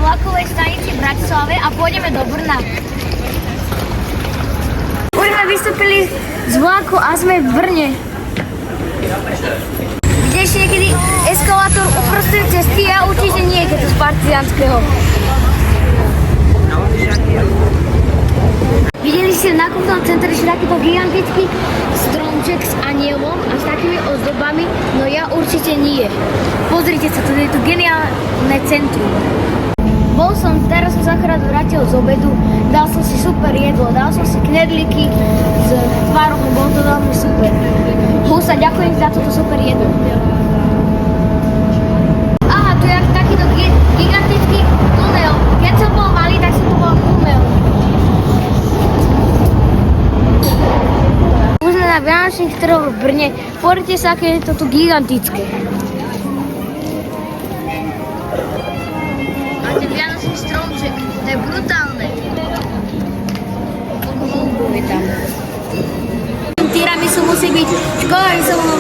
vlakovej stanici v Bratislave a pôjdeme do Brna. Už sme vystúpili z vlaku a sme v Brne. Vidíš niekedy eskalátor uprostred cesty? Ja určite nie, keď to z Partizánskeho. Videli ste v nákupnom centre takýto gigantický stromček s anielom a s takými ozdobami? No ja určite nie. Pozrite sa, to je tu geniálne centrum. Teraz som sa akorát vrátil z obedu, dal som si super jedlo, dal som si knedlíky s tvarohom, bolo to veľmi super. Husa, ďakujem za toto super jedlo. Aha, tu je takýto gigantický tunel. Keď som bol malý, tak som to bol tunel. Už sme na vianočných trhoch v Brne. Pozrite sa, aké je to tu gigantické. Máte vianočný stromček, to je brutálne. Koľko holubov je tam. Tiramisu musí byť, škoda, že som ho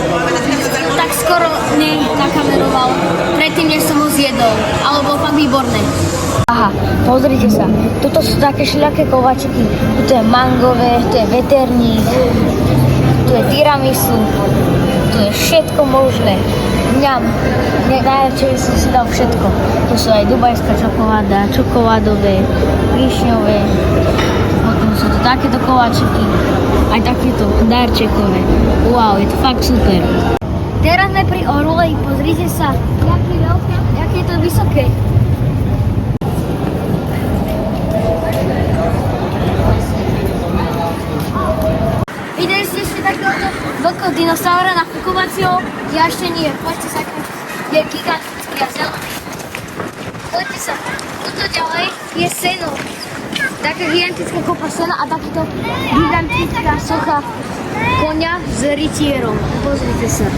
tak skoro nenakameroval, predtým, než som ho zjedol, ale bolo fakt výborné. Aha, pozrite sa, toto sú také všelijaké kováčiky, tu je mangové, tu je veterník, tu je tiramisu, tu je všetko možné. Mňam, najradšej som si dal všetko. Tu sú aj dubajská čokoláda, čokoládové, višňové, potom sú tu takéto kováčiky, aj takéto darčekové. Wow, je to fakt super. Teraz sme pri orle, pozrite sa, aké je to vysoké. Videli ste ešte takéhoto veľkého dinosaura nafukovacieho? Ja ešte nie. Poďte sa, je gigantický a zelený. Poďte sa, tuto ďalej je seno. Taká gigantická kopa sena a takýto gigantická socha koňa s rytierom. Pozrite sa.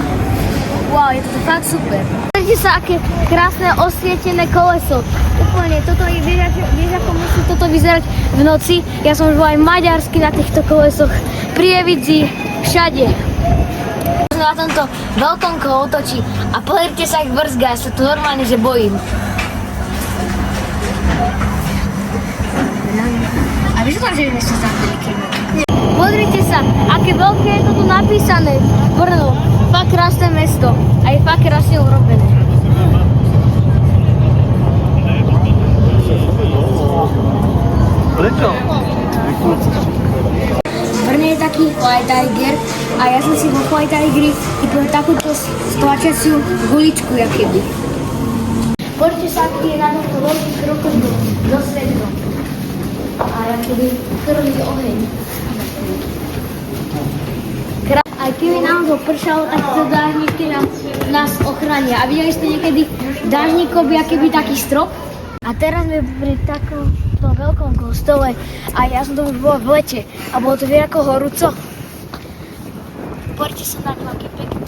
Wow, je to fakt super. Pozrite sa, aké krásne osvietené koleso. Úplne, toto je, vieš ako musí toto vyzerať v noci. Ja som už bol aj maďarsky na týchto kolesoch. Pri Evidzi, všade. Na tomto veľkom kolotoči a pozrite sa, jak brzga, ja sa tu normálne, že bojím. A vieš tam, že ešte sa pozrite sa, aké veľké je to tu napísané. Brno, fakt krásne mesto a je fakt krásne urobené. Prečo? V Brne je taký White Tiger a ja som si vo White Tigri kúpil takúto stlačaciu guličku, jakéby. Poďte sa, aký je na tomto veľký krokodil so svetrom. A jakéby krvý oheň. Aj keby nám to pršalo, tak to dážniky nás ochránia. A videli ste niekedy dážnikovi, akýby taký strop? A teraz sme pri takomto veľkom kostole a ja som to už bol v lete a bolo to viac ako horúco. Poďte sa na ňu, aký pekný.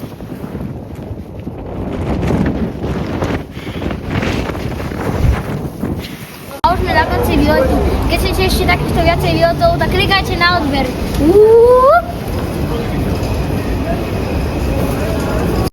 A už sme na konci výletu. Keď chcete ešte takýchto viacej výletov, tak klikajte na odber.